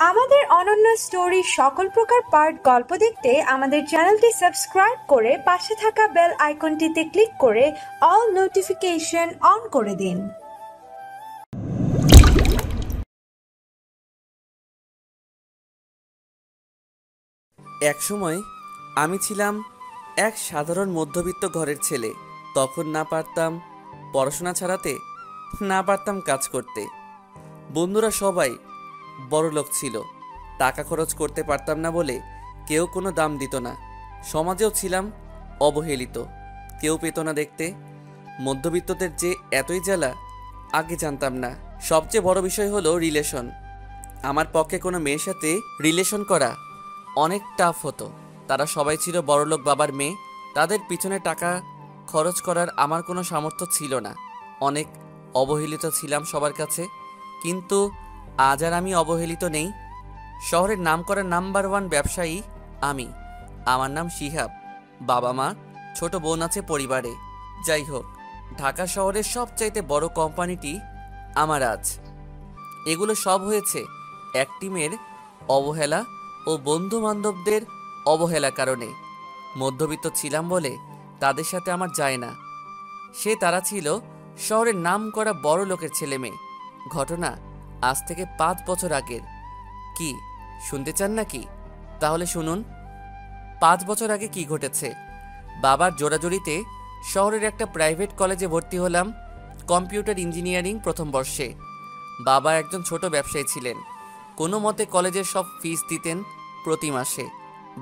আমাদের অনন্য স্টোরি সকল প্রকার পার্ট গল্প দেখতে আমাদের চ্যানেলটি সাবস্ক্রাইব করে পাশে থাকা বেল আইকনটিতে ক্লিক করে অল নোটিফিকেশন অন করে দিন। এক সময় আমি ছিলাম এক সাধারণ মধ্যবিত্ত ঘরের ছেলে। তখন না পারতাম পড়াশোনা ছাড়াতে, না পারতাম কাজ করতে। বন্ধুরা সবাই বড়লোক ছিল। টাকা খরচ করতে পারতাম না বলে কেউ কোনো দাম দিত না। সমাজেও ছিলাম অবহেলিত, কেউ পেত না দেখতে। মধ্যবিত্তদের যে এতই জ্বালা আগে জানতাম না। সবচেয়ে বড় বিষয় হলো রিলেশন। আমার পক্ষে কোনো মেয়ের সাথে রিলেশন করা অনেক টাফ হতো। তারা সবাই ছিল বড়লোক বাবার মেয়ে। তাদের পিছনে টাকা খরচ করার আমার কোনো সামর্থ্য ছিল না। অনেক অবহেলিত ছিলাম সবার কাছে। কিন্তু আজ আর আমি অবহেলিত নেই। শহরের নামকরা নাম্বার 1 ব্যবসায়ী আমি। আমার নাম শিহাব। বাবা মা, ছোট বোন আছে পরিবারে। যাই হোক, ঢাকা শহরের সবচাইতে বড় কোম্পানিটি আমার আজ। এগুলো সব হয়েছে এক টিমের অবহেলা ও বন্ধু বান্ধবদের অবহেলা কারণে। মধ্যবিত্ত ছিলাম বলে তাদের সাথে আমার যায় না। তারা ছিল শহরের নামকরা বড় লোকের ছেলে মেয়ে। ঘটনা আজ থেকে 5 বছর আগের। কি শুনতে চান নাকি? তাহলে শুনুন 5 বছর আগে কি ঘটেছে। বাবার জোরাজুরিতে শহরের একটা প্রাইভেট কলেজে ভর্তি হলাম, কম্পিউটার ইঞ্জিনিয়ারিং প্রথম বর্ষে। বাবা একজন ছোট ব্যবসায়ী ছিলেন। কোনো মতে কলেজের সব ফিস দিতেন প্রতি মাসে।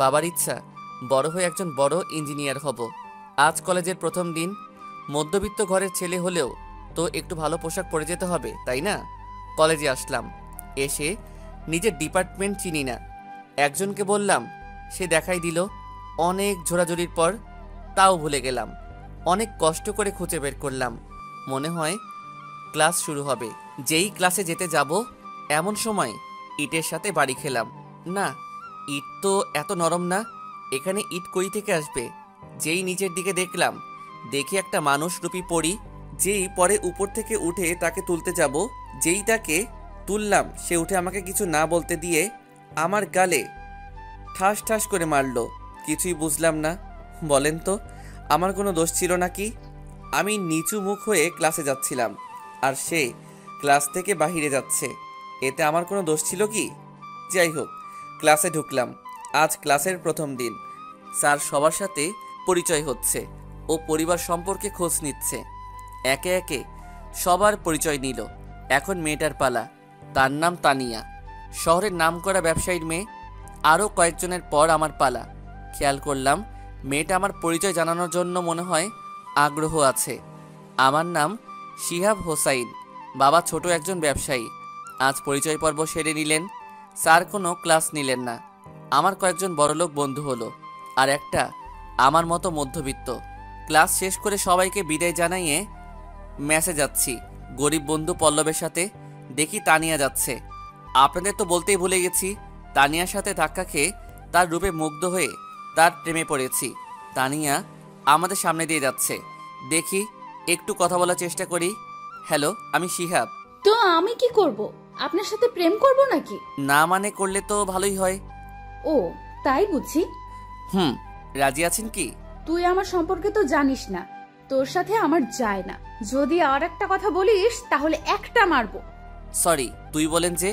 বাবার ইচ্ছা বড় হয়ে একজন বড় ইঞ্জিনিয়ার হব। আজ কলেজের প্রথম দিন। মধ্যবিত্ত ঘরের ছেলে হলেও তো একটু ভালো পোশাক পরে যেতে হবে, তাই না? কলেজে আসলাম। এসে নিজের ডিপার্টমেন্ট চিনি না। একজনকে বললাম, সে দেখাই দিল। অনেক ঝোরাঝুরির পর তাও ভুলে গেলাম। অনেক কষ্ট করে খুঁজে বের করলাম। মনে হয় ক্লাস শুরু হবে। যেই ক্লাসে যেতে যাব এমন সময় ইটের সাথে বাড়ি খেলাম। না, ইট তো এত নরম না। এখানে ইট কই থেকে আসবে? যেই নিচের দিকে দেখলাম, দেখি একটা মানুষ রূপী পড়ি। যেই পরে উপর থেকে উঠে তাকে তুলতে যাব, যেই তাকে তুললাম সে উঠে আমাকে কিছু না বলতে দিয়ে আমার গালে ঠাস ঠাস করে মারলো। কিছুই বুঝলাম না। বলেন তো, আমার কোনো দোষ ছিল নাকি? আমি নিচু মুখ হয়ে ক্লাসে যাচ্ছিলাম, আর সে ক্লাস থেকে বাহিরে যাচ্ছে। এতে আমার কোনো দোষ ছিল কি? যাই হোক, ক্লাসে ঢুকলাম। আজ ক্লাসের প্রথম দিন। স্যার সবার সাথে পরিচয় হচ্ছে ও পরিবার সম্পর্কে খোঁজ নিচ্ছে। একে একে সবার পরিচয় নিল। এখন মেয়েটার পালা। তার নাম তানিয়া। শহরের নামকরা ব্যবসায়ীর মেয়ে। আরও কয়েকজনের পর আমার পালা। খেয়াল করলাম মেয়েটা আমার পরিচয় জানানোর জন্য মনে হয় আগ্রহ আছে। আমার নাম শিহাব হোসাইন। বাবা ছোট একজন ব্যবসায়ী। আজ পরিচয় পর্ব সেরে নিলেন। স্যার কোনো ক্লাস নিলেন না। আমার কয়েকজন বড়লোক বন্ধু হলো, আর একটা আমার মতো মধ্যবিত্ত। ক্লাস শেষ করে সবাইকে বিদায় জানাইয়ে মেসে যাচ্ছি গরিব বন্ধু পল্লবের সাথে। দেখি তানিয়া যাচ্ছে। আপনাদের তো বলতেই ভুলে গেছি, তানিয়ার সাথে ধাক্কা খেয়ে তার রূপে মুগ্ধ হয়ে তার প্রেমে পড়েছি। তানিয়া আমাদের সামনে দিয়ে যাচ্ছে। দেখি একটু কথা বলার চেষ্টা করি। হ্যালো, আমি শিহাব। তো আমি কি করব? আপনার সাথে প্রেম করব নাকি? না মানে করলে তো ভালোই হয়। ও তাই বুঝি। রাজি আছেন কি? তুই আমার সম্পর্কে তো জানিস না, তোর সাথে আমার যায় না। যদি আর একটা কথা বলিস তাহলে একটা মারবো। সরি, তুই বলেন যে।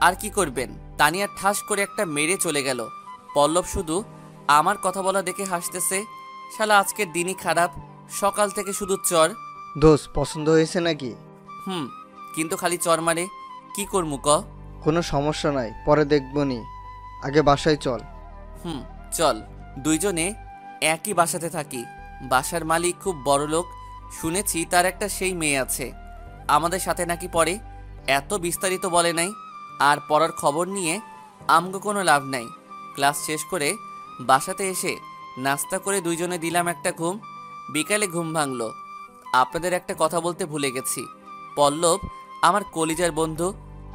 আর কি করবেন? তানিয়া ঠাস করে একটা মেরে চলে গেল। পল্লব শুধু আমার কথা বলা দেখে হাসতেছে। শালা আজকের দিনই খারাপ, সকাল থেকে শুধু চর। দোষ পছন্দ হয়েছে নাকি? কিন্তু খালি চর মারে। কি করমু ক? কোনো সমস্যা নাই, পরে দেখবনি, আগে বাসায় চল। চল। দুইজনে একই বাসাতে থাকি। বাসার মালিক খুব বড় লোক। শুনেছি তার একটা সেই মেয়ে আছে, আমাদের সাথে নাকি পড়ে। এত বিস্তারিত বলে নাই। আর পড়ার খবর নিয়ে আমগো কোনো লাভ নাই। ক্লাস শেষ করে বাসাতে এসে নাস্তা করে দুইজনে দিলাম একটা ঘুম। বিকালে ঘুম ভাঙলো। আপনাদের একটা কথা বলতে ভুলে গেছি। পল্লব আমার কলিজার বন্ধু।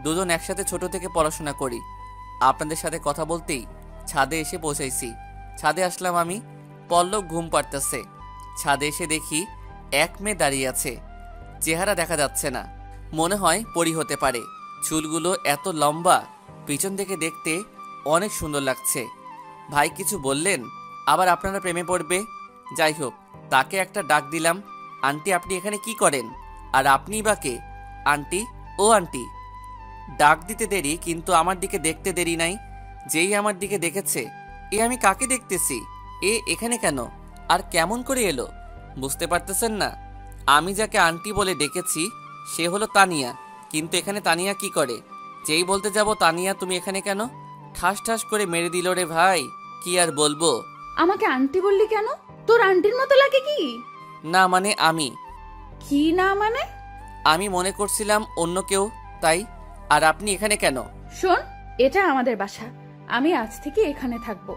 দুজন একসাথে ছোট থেকে পড়াশোনা করি। আপনাদের সাথে কথা বলতেই ছাদে এসে পৌঁছাইছি। ছাদে আসলাম আমি। পল্লব ঘুম পাড়তেছে। ছাদে এসে দেখি এক মেয়ে দাঁড়িয়ে আছে। চেহারা দেখা যাচ্ছে না, মনে হয় পরি হতে পারে। চুলগুলো এত লম্বা পিছন থেকে দেখতে অনেক সুন্দর লাগছে। ভাই কিছু বললেন, আবার আপনারা প্রেমে পড়বে। যাই হোক, তাকে একটা ডাক দিলাম, আন্টি আপনি এখানে কি করেন? আর আপনি বা কে? আন্টি, ও আন্টি। ডাক দিতে দেরি, কিন্তু আমার দিকে দেখতে দেরি নাই। যেই আমার দিকে দেখেছে, এ আমি কাকে দেখতেছি? এ এখানে কেন? আর কেমন করে এলো? বুঝতে পারতেছেন না? আমি যাকে আন্টি বলে ডেকেছি সে হলো তানিয়া, কিন্তু এখানে তানিয়া কি করে? যেই বলতে যাব তানিয়া তুমি এখানে কেন, ঠাস ঠাস করে মেরে দিল রে ভাই। কি আর বলবো। আমাকে আন্টি বললি কেন? তোর আন্টির মতো লাগে কি? না মানে আমি কি না মানে? আমি মনে করছিলাম অন্য কেউ, তাই। আর আপনি এখানে কেন? শোন, এটা আমাদের বাসা, আমি আজ থেকে এখানে থাকবো।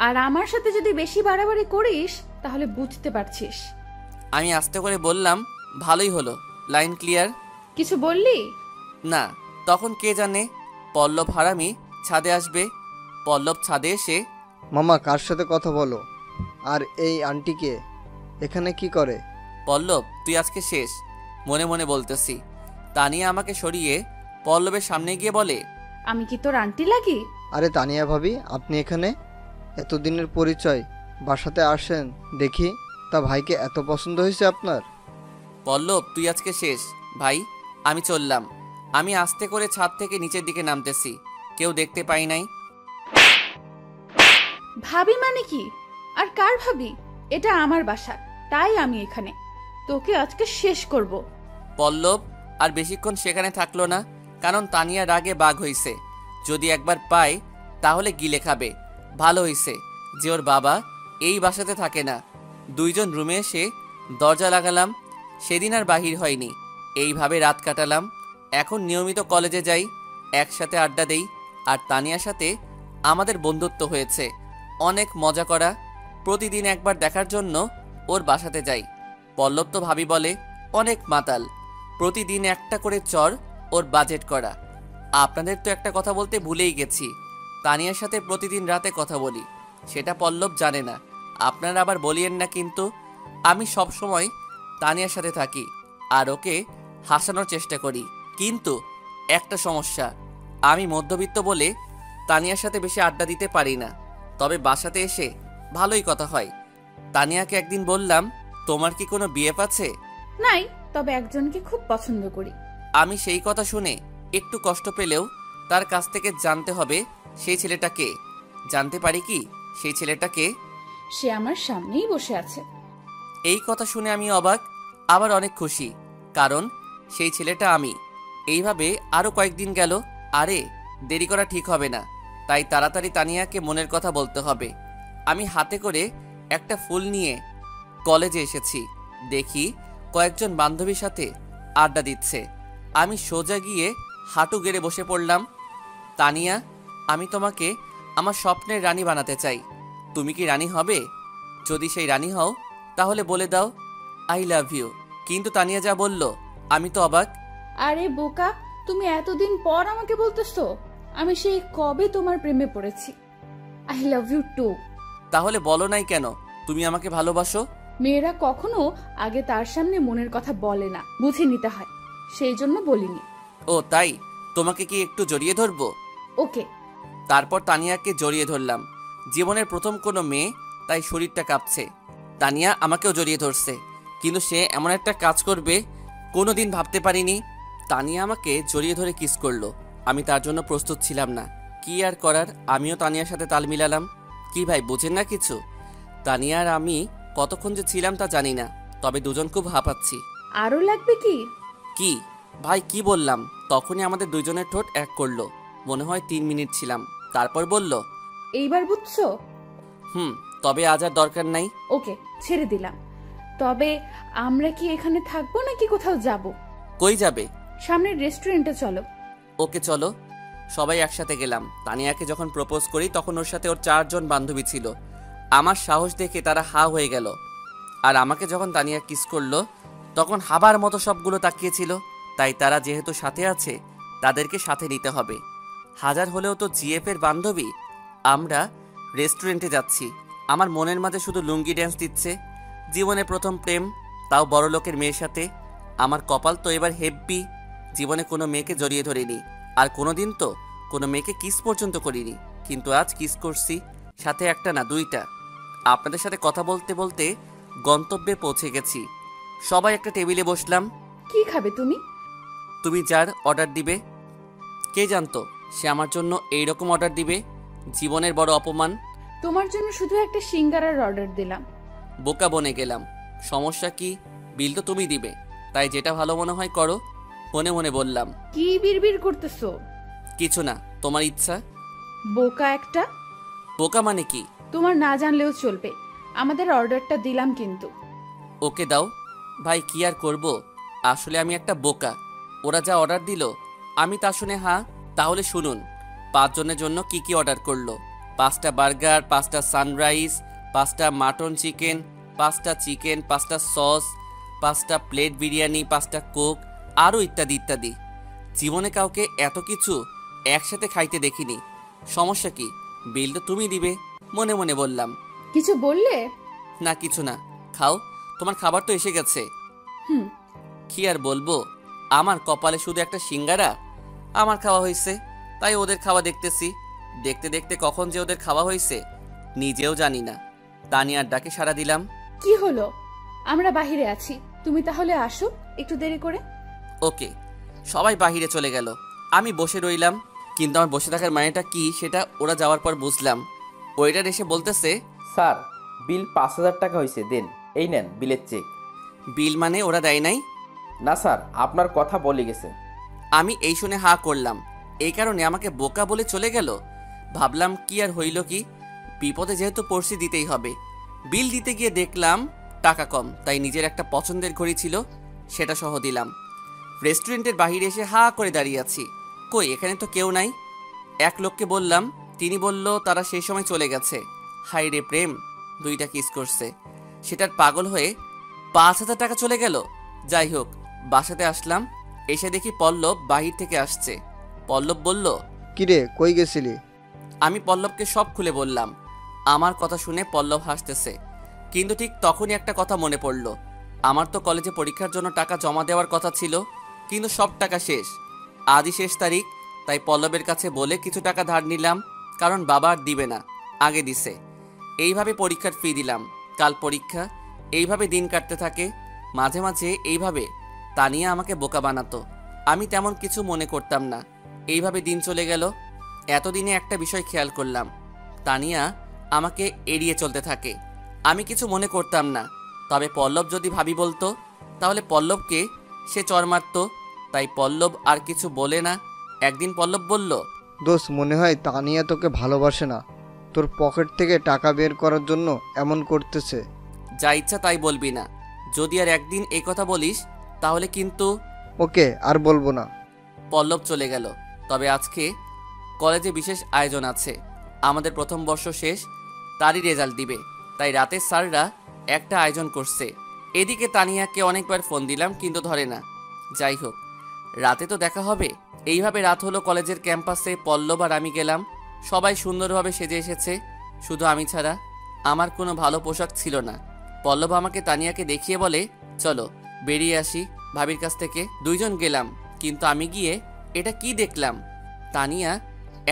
আর আমার সাথে যদি বেশি বাড়াবাড়ি করিস তাহলে বুঝতে পারছিস। আমি আস্তে করে বললাম, ভালোই হলো, লাইন ক্লিয়ার। কিছু বললি? না। তখন কে জানে পল্লব হারামি ছাদে আসবে। পল্লব ছাদে এসে, মামা কার সাথে কথা বলো? আর এই আন্টিকে এখানে কি করে? পল্লব তুই আজকে শেষ, মনে মনে বলতেছি। তানিয়া আমাকে সরিয়ে পল্লবের সামনে গিয়ে বলে, আমি কি তোর আন্টি লাগি? আরে তানিয়া ভাবি, আপনি এখানে? এতদিনের পরিচয়, বাসাতে আসেন দেখি। তা ভাইকে এত পছন্দ হয়েছে আপনার? পল্লব তুই আজকে শেষ ভাই, আমি চললাম। আমি আস্তে করে ছাদ থেকে নিচের দিকে নামতেছি, কেউ দেখতে পাই নাই। ভাবি মানে কি? আর কার ভাবি? এটা আমার বাসা, তাই আমি এখানে। তোকে আজকে শেষ করব। পল্লব আর বেশিক্ষণ সেখানে থাকলো না, কারণ তানিয়া রাগে বাঘ হইছে। যদি একবার পায় তাহলে গিলে খাবে। ভালো হইছে যে ওর বাবা এই বাসাতে থাকে না। দুইজন রুমে এসে দরজা লাগালাম। সেদিন আর বাহির হয়নি, এইভাবে রাত কাটালাম। এখন নিয়মিত কলেজে যাই, একসাথে আড্ডা দেই। আর তানিয়ার সাথে আমাদের বন্ধুত্ব হয়েছে। অনেক মজা করা। প্রতিদিন একবার দেখার জন্য ওর বাসাতে যাই। পল্লব তো ভাবি বলে অনেক মাতাল। প্রতিদিন একটা করে চর ওর বাজেট করা। আপনাদের তো একটা কথা বলতে ভুলেই গেছি, তানিয়ার সাথে প্রতিদিন রাতে কথা বলি। সেটা পল্লব জানে না, আপনারা আবার বলিয়েন না কিন্তু। আমি সব সময় তানিয়ার সাথে থাকি আর ওকে হাসানোর চেষ্টা করি। কিন্তু একটা সমস্যা, আমি মধ্যবিত্ত বলে তানিয়ার সাথে বেশি আড্ডা দিতে পারি না। তবে বাসাতে এসে ভালোই কথা হয়। তানিয়াকে একদিন বললাম, তোমার কি কোনো বিএফ আছে? নাই, তবে একজনকে খুব পছন্দ করি। আমি সেই কথা শুনে একটু কষ্ট পেলেও তার কাছ থেকে জানতে হবে সেই ছেলেটা কে। জানতে পারি কি সেই ছেলেটা কে? সে আমার সামনেই বসে আছে। এই কথা শুনে আমি অবাক, আবার অনেক খুশি, কারণ সেই ছেলেটা আমি। এইভাবে আরও কয়েকদিন গেল। আরে দেরি করা ঠিক হবে না, তাই তাড়াতাড়ি তানিয়াকে মনের কথা বলতে হবে। আমি হাতে করে একটা ফুল নিয়ে কলেজে এসেছি। দেখি কয়েকজন বান্ধবীর সাথে আড্ডা দিচ্ছে। আমি সোজা গিয়ে হাঁটু গেড়ে বসে পড়লাম। তানিয়া, আমি তোমাকে আমার স্বপ্নের রানী বানাতে চাই। তুমি কি রানী হবে? যদি সেই রানী হও তাহলে বলে দাও আই লাভ ইউ। কিন্তু তানিয়া যা বলল, আমি তো অবাক। আরে বোকা, তুমি এতদিন পর আমাকে বলতেছো? আমি সেই কবে তোমার প্রেমে পড়েছি। I love you too. তাহলে বলো নাই কেন তুমি আমাকে ভালোবাসো? মেয়েরা কখনো আগে তার সামনে মনের কথা বলে না, বুঝে নিতে হয়, সেই জন্য বলিনি। ও তাই, তোমাকে কি একটু জড়িয়ে ধরবো? ওকে। তারপর তানিয়াকে জড়িয়ে ধরলাম। জীবনের প্রথম কোনো মেয়ে, তাই শরীরটা কাঁপছে। তানিয়া আমাকেও জড়িয়ে ধরছে, কিন্তু সে এমন একটা কাজ করবে কোনোদিন ভাবতে পারিনি। তানিয়া আমাকে জড়িয়ে ধরে কিস করলো। আমি তার জন্য প্রস্তুত ছিলাম না। কি আর করার, আমিও তানিয়ার সাথে তাল মিলালাম। কি ভাই বোঝেন না কিছু? তানিয়া আর আমি কতক্ষণ যে ছিলাম তা জানি না, তবে দুজন খুব হাঁপাচ্ছি। আরো লাগবে কি? কি ভাই কি বললাম? তখনই আমাদের দুজনের ঠোঁট এক করলো। মনে হয় 3 মিনিট ছিলাম। তারপর বলল, এইবার বুঝছো? তবে আজ আর দরকার নাই। ওকে, ছেড়ে দিলাম। তবে আমরা কি এখানে থাকবো নাকি কোথাও যাব? কই যাবে? সামনের রেস্টুরেন্টে চলো। ওকে চলো। সবাই একসাথে গেলাম। তানিয়াকে যখন প্রপোজ করি তখন ওর সাথে ওর 4 জন বান্ধবী ছিল। আমার সাহস দেখে তারা হা হয়ে গেল। আর আমাকে যখন তানিয়া কিস করলো তখন হাবার মতো সবগুলো তাকিয়েছিল। তাই তারা যেহেতু সাথে আছে তাদেরকে সাথে নিতে হবে। হাজার হলেও তো জিএফ এর বান্ধবী। আমরা রেস্টুরেন্টে যাচ্ছি। আমার মনের মাঝে শুধু লুঙ্গি ড্যান্স দিচ্ছে। জীবনে প্রথম প্রেম, তাও বড় লোকের মেয়ের সাথে। আমার কপাল তো এবার হেব্বি। জীবনে কোনো মেয়েকে জড়িয়ে ধরিনি, আর কোনোদিন তো কোনো মেয়েকে কিস পর্যন্ত করিনি, কিন্তু আজ কিস করছি, সাথে একটা না দুইটা। আপনাদের সাথে কথা বলতে বলতে গন্তব্যে পৌঁছে গেছি। সবাই একটা টেবিলে বসলাম। কি খাবে তুমি? তুমি যার অর্ডার দিবে। কে জানতো সে আমার জন্য এইরকম অর্ডার দিবে? জীবনের বড় অপমান। তোমার জন্য শুধু একটা সিঙ্গারার অর্ডার দিলাম। বোকা বনে গেলাম। সমস্যা কি? বিল তো তুমি দিবে, তাই যেটা ভালো মনে হয় করো। মনে মনে বললাম। কি বিড়বিড় করতেছো? কিছু না, তোমার ইচ্ছা। বোকা একটা। বোকা মানে কি? তোমার না জানলেও চলবে, আমাদের অর্ডারটা দিলাম কিন্তু। ওকে দাও। ভাই কি আর করব, আসলে আমি একটা বোকা। ওরা যা অর্ডার দিল আমি তা শুনে হ্যাঁ। তাহলে শুনুন, 5 জনের জন্য কি কি অর্ডার করলো। 5টা বার্গার, 5টা সানরাইজ, 5টা মাটন চিকেন, 5টা চিকেন, 5টা সস, 5টা প্লেট বিরিয়ানি, 5টা কোক, আরও ইত্যাদি ইত্যাদি। জীবনে কাউকে এত কিছু একসাথে খাইতে দেখিনি। সমস্যা কি? বিল তো তুমি দিবে, মনে মনে বললাম। কিছু বললে? না কিছু না, খাও, তোমার খাবার তো এসে গেছে। হুম। কি আর বলবো, আমার কপালে শুধু একটা সিঙ্গারা। আমার খাওয়া হয়েছে, তাই ওদের খাওয়া দেখতেছি। দেখতে দেখতে কখন যে ওদের খাওয়া হয়েছে নিজেও জানি না। তানিয়ার ডাকে সাড়া দিলাম। কি হলো? আমরা বাহিরে আছি, তুমি তাহলে আসো একটু দেরি করে। ওকে। সবাই বাহিরে চলে গেল, আমি বসে রইলাম। কিন্তু আমার বসে থাকার মানেটা কি সেটা ওরা যাওয়ার পর বুঝলাম। ওয়েটার এসে বলতেছে, স্যার বিল 5,000 টাকা হয়েছে, দেন এই নেন বিলের চেক। বিল মানে ওরা দেয় নাই? না স্যার, আপনার কথা বলে গেছে। আমি এই শুনে হা করলাম। এই কারণে আমাকে বোকা বলে চলে গেল। ভাবলাম কি আর হইল কি, বিপদে যেহেতু পড়ছি দিতেই হবে। বিল দিতে গিয়ে দেখলাম টাকা কম, তাই নিজের একটা পছন্দের ঘড়ি ছিল, সেটা সহ দিলাম। রেস্টুরেন্টের বাহিরে এসে হা করে দাঁড়িয়ে আছি। কই, এখানে তো কেউ নাই। এক লোককে বললাম, তিনি বলল তারা সেই সময় চলে গেছে। হাই রে প্রেম, 2টা কিস করছে, সেটার পাগল হয়ে 5,000 টাকা চলে গেল। যাই হোক, বাসাতে আসলাম। এসে দেখি পল্লব বাহির থেকে আসছে। পল্লব বলল, কিরে কই গেছিলি? আমি পল্লবকে সব খুলে বললাম। আমার কথা শুনে পল্লব হাসতেছে। কিন্তু ঠিক তখনই একটা কথা মনে পড়ল। আমার তো কলেজে পরীক্ষার জন্য টাকা জমা দেওয়ার কথা ছিল, কিন্তু সব টাকা শেষ। আজই শেষ তারিখ, তাই পল্লবের কাছে বলে কিছু টাকা ধার নিলাম, কারণ বাবা আর দিবে না, আগে দিছে। এইভাবে পরীক্ষার ফি দিলাম। কাল পরীক্ষা। এইভাবে দিন কাটতে থাকে। মাঝে মাঝে এইভাবে তানিয়া আমাকে বোকা বানাতো, আমি তেমন কিছু মনে করতাম না। এইভাবে দিন চলে গেল। এতদিনে একটা বিষয় খেয়াল করলাম, তানিয়া আমাকে এড়িয়ে চলতে থাকে। আমি কিছু মনে করতাম না, তবে পল্লব যদি ভাবি বলতো তাহলে পল্লবকে সে চর মারত। তাই পল্লব আর কিছু বলে না। একদিন পল্লব বলল, দোস্ত মনে হয় তানিয়া তোকে ভালোবাসে না, তোর পকেট থেকে টাকা বের করার জন্য এমন করতেছে। যা ইচ্ছা তাই বলবি না, যদি আর একদিন এই কথা বলিস তাহলে কিন্তু। ওকে, আর বলবো না। পল্লব চলে গেল। তবে আজকে কলেজে বিশেষ আয়োজন আছে। আমাদের প্রথম বর্ষ শেষ, তারই রেজাল্ট দিবে, তাই রাতে স্যাররা একটা আয়োজন করছে। এদিকে তানিয়াকে অনেকবার ফোন দিলাম কিন্তু ধরে না। যাই হোক, রাতে তো দেখা হবে। এইভাবে রাত হলো কলেজের ক্যাম্পাসে। পল্লব আর আমি গেলাম। সবাই সুন্দরভাবে সেজে এসেছে, শুধু আমি ছাড়া। আমার কোনো ভালো পোশাক ছিল না। পল্লব আমাকে তানিয়াকে দেখিয়ে বলে, চলো বেরিয়ে আসি ভাবির কাছ থেকে। 2 জন গেলাম, কিন্তু আমি গিয়ে এটা কি দেখলাম, তানিয়া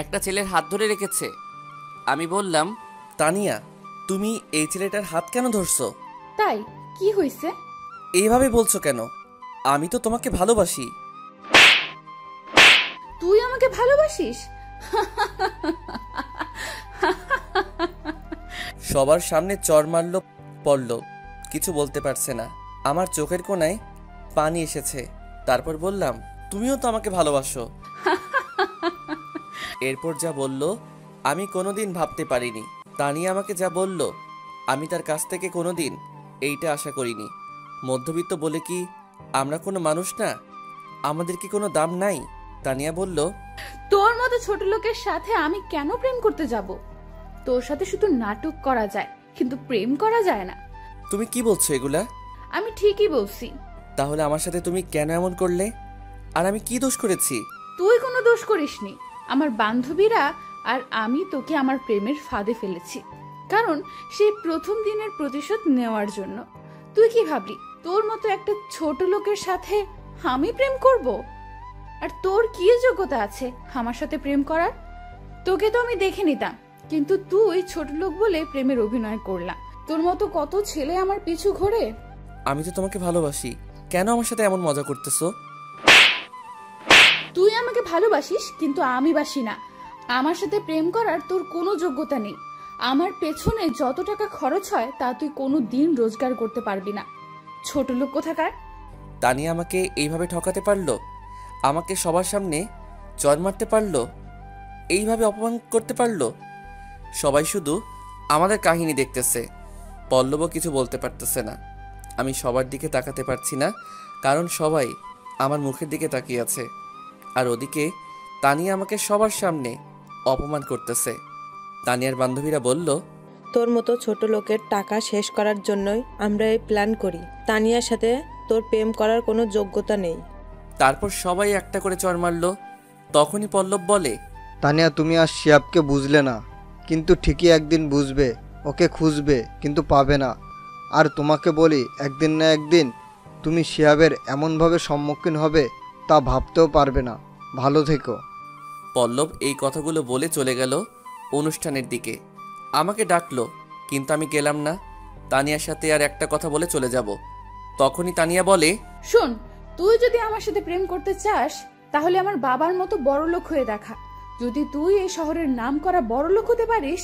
একটা ছেলের হাত ধরে রেখেছে। আমি বললাম, তানিয়া, তুমি এই ছেলেটার হাত কেন ধরছো? তাই কি হয়েছে? এইভাবে বলছো কেন? আমি তো তোমাকে ভালোবাসি। তুই আমাকে ভালোবাসিস? সবার সামনে চর মারল পল্লব। কিছু বলতে পারছে না। আমার চোখের কোণায় পানি এসেছে। তারপর বললাম, তুমিও তো আমাকে ভালোবাসো। এরপর যা বলল আমি কোনোদিন ভাবতে পারিনি। তানিয়া আমাকে যা বলল আমি তার কাছ থেকে কোনোদিন এইটা আশা করিনি। মধ্যবিত্ত বলে কি আমরা কোনো মানুষ না? আমাদের কি কোনো দাম নাই? তানিয়া বলল, তোর মতো ছোট লোকের সাথে আমি কেন প্রেম করতে যাব? তোর সাথে শুধু নাটক করা যায়, কিন্তু প্রেম করা যায় না। তুমি কি বলছো এগুলা? আমি ঠিকই বলছি। তাহলে আমার সাথে তুমি কেন এমন করলে? আর আমি কি দোষ করেছি? তুই কোনো দোষ করিসনি। আমার বান্ধবীরা আর আমি তোকে আমার প্রেমের ফাঁদে ফেলেছি, কারণ সেই প্রথম দিনের প্রতিশোধ নেওয়ার জন্য। তুই কি ভাবলি তোর মতো একটা ছোট লোকের সাথে আমি প্রেম করব? আর তোর কি যোগ্যতা আছে আমার সাথে প্রেম করার? তোকে তো আমি দেখে নিতাম, কিন্তু তুই ছোট লোক বলে প্রেমের অভিনয় করলাম। তোর মতো কত ছেলে আমার পিছু ঘোরে। আমি তো তোমাকে ভালোবাসি, কেন আমার সাথে এমন মজা করতেছো? তুই আমাকে ভালোবাসিস, কিন্তু আমি বাসি না। আমার সাথে প্রেম করার তোর কোনো যোগ্যতা নেই। আমার পেছনে যত টাকা খরচ হয় তা তুই কোনো দিন রোজগার করতে পারবি না, ছোট লোক কোথাকার। তানিয়া আমাকে এইভাবে ঠকাতে পারলো, আমাকে সবার সামনে চড় মারতে পারলো, এইভাবে অপমান করতে পারলো। সবাই শুধু আমাদের কাহিনী দেখতেছে, পল্লবও কিছু বলতে পারতেছে না। আমি সবার দিকে তাকাতে পারছি না, কারণ সবাই আমার মুখের দিকে তাকিয়ে আছে। আর ওদিকে তানিয়া আমাকে সবার সামনে অপমান করতেছে। তানিয়ার বান্ধবীরা বলল, তোর মতো ছোট লোকের টাকা শেষ করার জন্যই আমরা এই প্ল্যান করি। তানিয়ার সাথে তোর প্রেম করার কোনো যোগ্যতা নেই। তারপর সবাই একটা করে চড় মারলো। তখনই পল্লব বলে, তানিয়া, তুমি আর শিয়াবকে বুঝলে না, কিন্তু ঠিকই একদিন বুঝবে। ওকে খুঁজবে কিন্তু পাবে না। আর তোমাকে বলি, একদিন না একদিন তুমি শিয়াবের এমনভাবে সম্মুখীন হবে তা ভাবতেও পারবে না। ভালো থেকো। পল্লব এই কথাগুলো বলে চলে গেল অনুষ্ঠানের দিকে। আমাকে ডাকলো, কিন্তু আমি গেলাম না। তানিয়ার সাথে আর একটা কথা বলে চলে যাব। তখনই তানিয়া বলে, শোন, তুই যদি আমার সাথে প্রেম করতে চাস তাহলে আমার বাবার মতো বড়লোক হয়ে দেখা। যদি তুই এই শহরের নাম করা বড়লোক হতে পারিস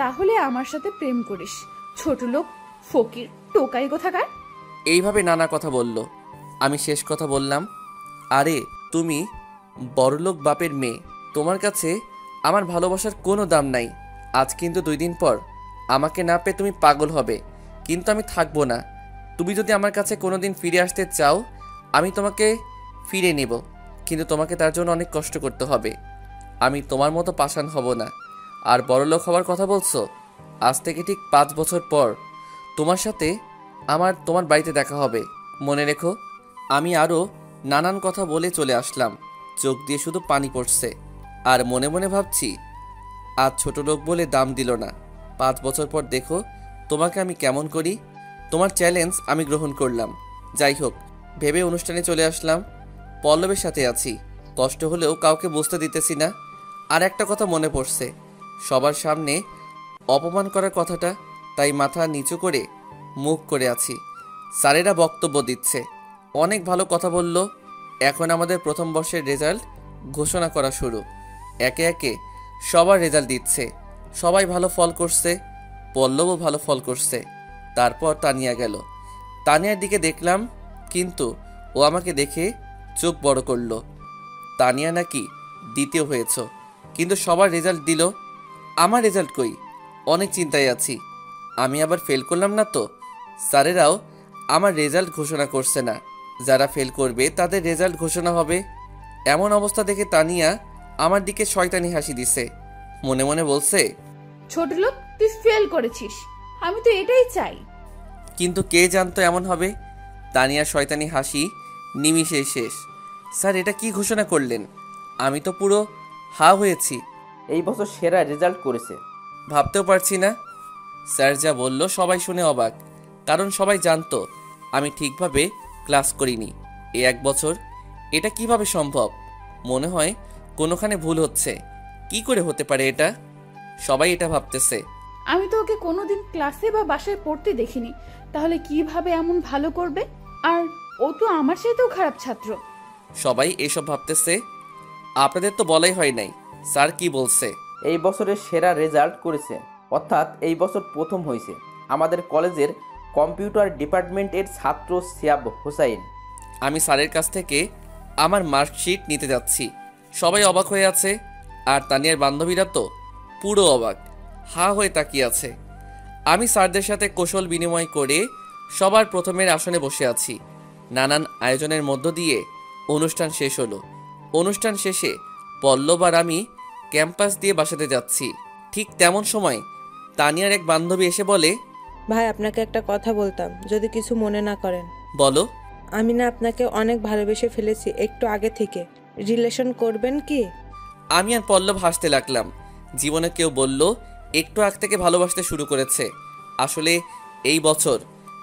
তাহলে আমার সাথে প্রেম করিস। ছোট লোক, ফকির, টোকাই কোথাকার। এইভাবে নানা কথা বলল। আমি শেষ কথা বললাম, আরে তুমি বড়লোক বাপের মেয়ে, তোমার কাছে আমার ভালোবাসার কোনো দাম নাই। আজ কিন্তু 2 দিন পর আমাকে না পেয়ে তুমি পাগল হবে, কিন্তু আমি থাকবো না। তুমি যদি আমার কাছে কোনো দিন ফিরে আসতে চাও আমি তোমাকে ফিরে নেব, কিন্তু তোমাকে তার জন্য অনেক কষ্ট করতে হবে। আমি তোমার মতো পাষাণ হব না। আর বড়লোক হওয়ার কথা বলছো, আজ থেকে ঠিক 5 বছর পর তোমার সাথে তোমার বাড়িতে দেখা হবে, মনে রেখো। আমি আরও নানান কথা বলে চলে আসলাম। চোখ দিয়ে শুধু পানি পড়ছে, আর মনে মনে ভাবছি, আজ ছোট লোক বলে দাম দিল না, 5 বছর পর দেখো তোমাকে আমি কেমন করি। তোমার চ্যালেঞ্জ আমি গ্রহণ করলাম। যাই হোক, ভেবে অনুষ্ঠানে চলে আসলাম। পল্লবের সাথে আছি, কষ্ট হলেও কাউকে বুঝতে দিতেছি না। আর একটা কথা মনে পড়ছে, সবার সামনে অপমান করার কথাটা, তাই মাথা নিচু করে মুখ করে আছি। স্যারেরা বক্তব্য দিচ্ছে, অনেক ভালো কথা বলল। এখন আমাদের প্রথম বর্ষের রেজাল্ট ঘোষণা করা শুরু। একে একে সবার রেজাল্ট দিচ্ছে, সবাই ভালো ফল করছে, পল্লবও ভালো ফল করছে। তারপর তানিয়া গেল। তানিয়ার দিকে দেখলাম, কিন্তু ও আমাকে দেখে চোখ বড় করলো। তানিয়া নাকি দ্বিতীয় হয়েছ, কিন্তু সবার রেজাল্ট দিল, আমার রেজাল্ট কই? অনেক চিন্তায় আছি, আমি আবার ফেল করলাম না তো? স্যারেরাও আমার রেজাল্ট ঘোষণা করছে না, যারা ফেল করবে তাদের রেজাল্ট ঘোষণা হবে। এমন অবস্থা দেখে তানিয়া আমার দিকে শয়তানি হাসি দিছে, মনে মনে বলছে, ছোট লোক, তুই ফেল করেছিস, আমি তো এটাই চাই। কিন্তু কে জানতো এমন হবে। তানিয়ার শয়তানি হাসি নিমিষেই শেষ। স্যার, এটা কি ঘোষণা করলেন? আমি তো পুরো হা হয়েছি। এই বছর সেরা রেজাল্ট করেছে। ভাবতেও পারছি না। স্যার যা বলল সবাই শুনে অবাক, কারণ সবাই জানতো আমি ঠিকভাবে ক্লাস করিনি এই 1 বছর। এটা কিভাবে সম্ভব? মনে হয় কোনোখানে ভুল হচ্ছে। কি করে হতে পারে এটা? সবাই এটা ভাবতেছে। আমি তো ওকে কোনোদিন ক্লাসে বা বাসায় পড়তে দেখিনি, তাহলে কিভাবে এমন ভালো করবে? আর ও তো আমার চাইতেও খারাপ ছাত্র। সবাই এসব ভাবতেছে। আপনাদের তো বলাই হয় নাই, স্যার কি বলছে? এই বছরের সেরা রেজাল্ট করেছে, অর্থাৎ এই বছর প্রথম হয়েছে আমাদের কলেজের কম্পিউটার ডিপার্টমেন্টের ছাত্র শিয়াব হোসাইন। আমি স্যারের কাছ থেকে আমার মার্কশিট নিতে যাচ্ছি। সবাই অবাক হয়ে আছে, আর তানিয়ার বান্ধবীরা তো পুরো অবাক, হা হয়ে তাকিয়ে আছে। আমি স্যারদের সাথে কৌশল বিনিময় করে সবার প্রথমের আসনে বসে আছি। নানান আয়োজনের মধ্য দিয়ে অনুষ্ঠান শেষ হলো। অনুষ্ঠান শেষে পল্লব আর আমি ক্যাম্পাস দিয়ে বাসাতে যাচ্ছি। ঠিক তেমন সময় তানিয়ার এক বান্ধবী এসে বলে, ভাই, আপনাকে একটা কথা বলতাম, যদি কিছু মনে না করেন। বলো। আমি না আপনাকে অনেক ভালোবেসে ফেলেছি একটু আগে থেকে। রিলেশন করবেন কি? আমি আর পল্লব হাসতে লাগলাম। জীবনে কেউ বলল একটু আগ থেকে ভালোবাসতে শুরু করেছে। আসলে এই বছর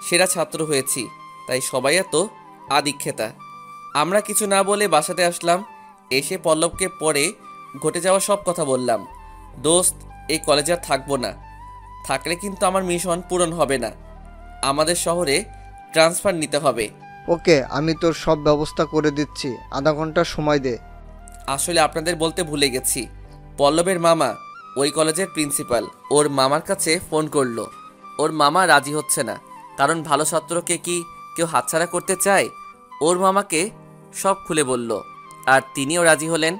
সেরা ছাত্র হয়েছি, তাই সবাই এত আদিক্ষেতা। আমরা কিছু না বলে বাসাতে আসলাম। এসে পল্লবকে পরে ঘটে যাওয়া সব কথা বললাম। দোস্ত, এই কলেজে আর থাকবো না। থাকলে কিন্তু আমার মিশন পূরণ হবে না। আমাদের শহরে ট্রান্সফার নিতে হবে। ওকে, আমি তোর সব ব্যবস্থা করে দিচ্ছি, আধা ঘন্টা সময় দে। আসলে আপনাদের বলতে ভুলে গেছি, পল্লবের মামা ওই কলেজের প্রিন্সিপাল। ওর মামার কাছে ফোন করলো। ওর মামা রাজি হচ্ছে না, কারণ ভালো ছাত্রকে কি কেউ হাতছাড়া করতে চায়? ওর মামাকে সব খুলে বলল, আর তিনিও রাজি হলেন।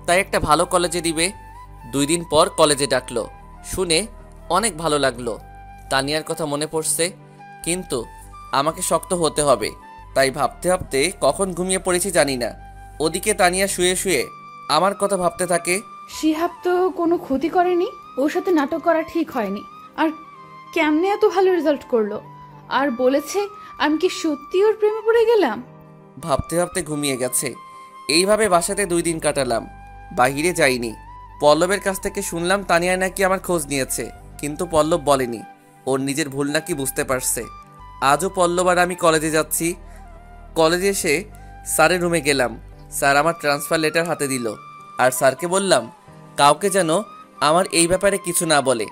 তাই একটা ভালো কলেজে দিবে। 2 দিন পর কলেজে ডাকলো। শুনে অনেক ভালো লাগলো। তানিয়ার কথা মনে পড়ছে, কিন্তু আমাকে শক্ত হতে হবে। তাই ভাবতে ভাবতে কখন ঘুমিয়ে পড়েছি জানি না। ওদিকে তানিয়া শুয়ে শুয়ে আমার কথা ভাবতে থাকে। শিহাব তো কোনো ক্ষতি করেনি, ওর সাথে নাটক করা ঠিক হয়নি। আর কেমনে এত ভালো রেজাল্ট করলো? আর বলেছে আমি কি সত্যি ওর প্রেমে পড়ে গেলাম? ভাবতে ভাবতে ঘুমিয়ে গেছে। এইভাবে বাসাতে 2 দিন কাটালাম, বাহিরে যাইনি। পল্লবের কাছ থেকে শুনলাম তানিয়া নাকি আমার খোঁজ নিয়েছে, কিন্তু পল্লব বলেনি। ওর নিজের ভুল নাকি বুঝতে পারছে। আজও পল্লব আর আমি কলেজে যাচ্ছি। কলেজে এসে স্যারের রুমে গেলাম। স্যার আমার ট্রান্সফার লেটার হাতে দিল, আর স্যারকে বললাম কাউকে যেন আমার এই ব্যাপারে কিছু না বলে।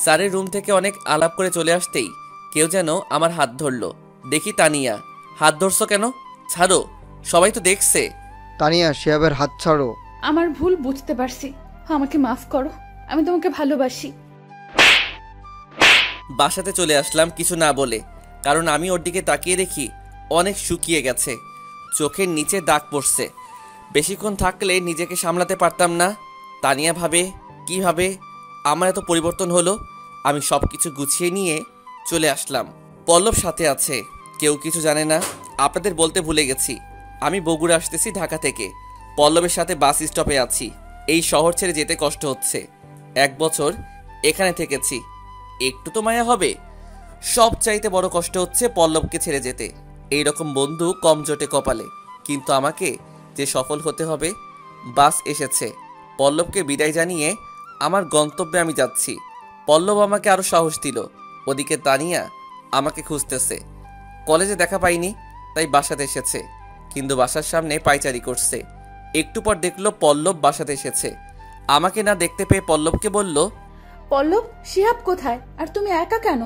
স্যারের রুম থেকে অনেক আলাপ করে চলে আসতেই কেউ যেন আমার হাত ধরলো। দেখি তানিয়া। হাত ধরছো কেন? ছাড়ো, সবাই তো দেখছে। তানিয়া, শিহাবের হাত ছাড়ো। আমার ভুল বুঝতে পারছি, আমাকে মাফ করো, আমি তোমাকে ভালোবাসি। বাসাতে চলে আসলাম কিছু না বলে, কারণ আমি ওর দিকে তাকিয়ে দেখি অনেক শুকিয়ে গেছে, চোখের নিচে দাগ পড়ছে। বেশিক্ষণ থাকলে নিজেকে সামলাতে পারতাম না। তানিয়া ভাবে কিভাবে আমার এত পরিবর্তন হলো। আমি সব কিছু গুছিয়ে নিয়ে চলে আসলাম। পল্লব সাথে আছে, কেউ কিছু জানে না। আপনাদের বলতে ভুলে গেছি, আমি বগুড়া আসতেছি ঢাকা থেকে। পল্লবের সাথে বাস স্টপে আছি। এই শহর ছেড়ে যেতে কষ্ট হচ্ছে। 1 বছর এখানে থেকেছি, একটু তো মায়া হবে। সব চাইতে বড় কষ্ট হচ্ছে পল্লবকে ছেড়ে যেতে। এইরকম বন্ধু কম জোটে কপালে, কিন্তু আমাকে যে সফল হতে হবে। বাস এসেছে। পল্লবকে বিদায় জানিয়ে আমার গন্তব্যে আমি যাচ্ছি। পল্লব আমাকে আরও সাহস দিল। ওদিকে তানিয়া আমাকে খুঁজতেছে। কলেজে দেখা পাইনি, তাই বাসাতে এসেছে, কিন্তু বাসার সামনে পায়চারি করছে। একটু পর দেখলো পল্লব বাসাতে এসেছে। আমাকে না দেখতে পেয়ে পল্লবকে বলল, পল্লব, শিহাব কোথায়? আর তুমি একা কেন?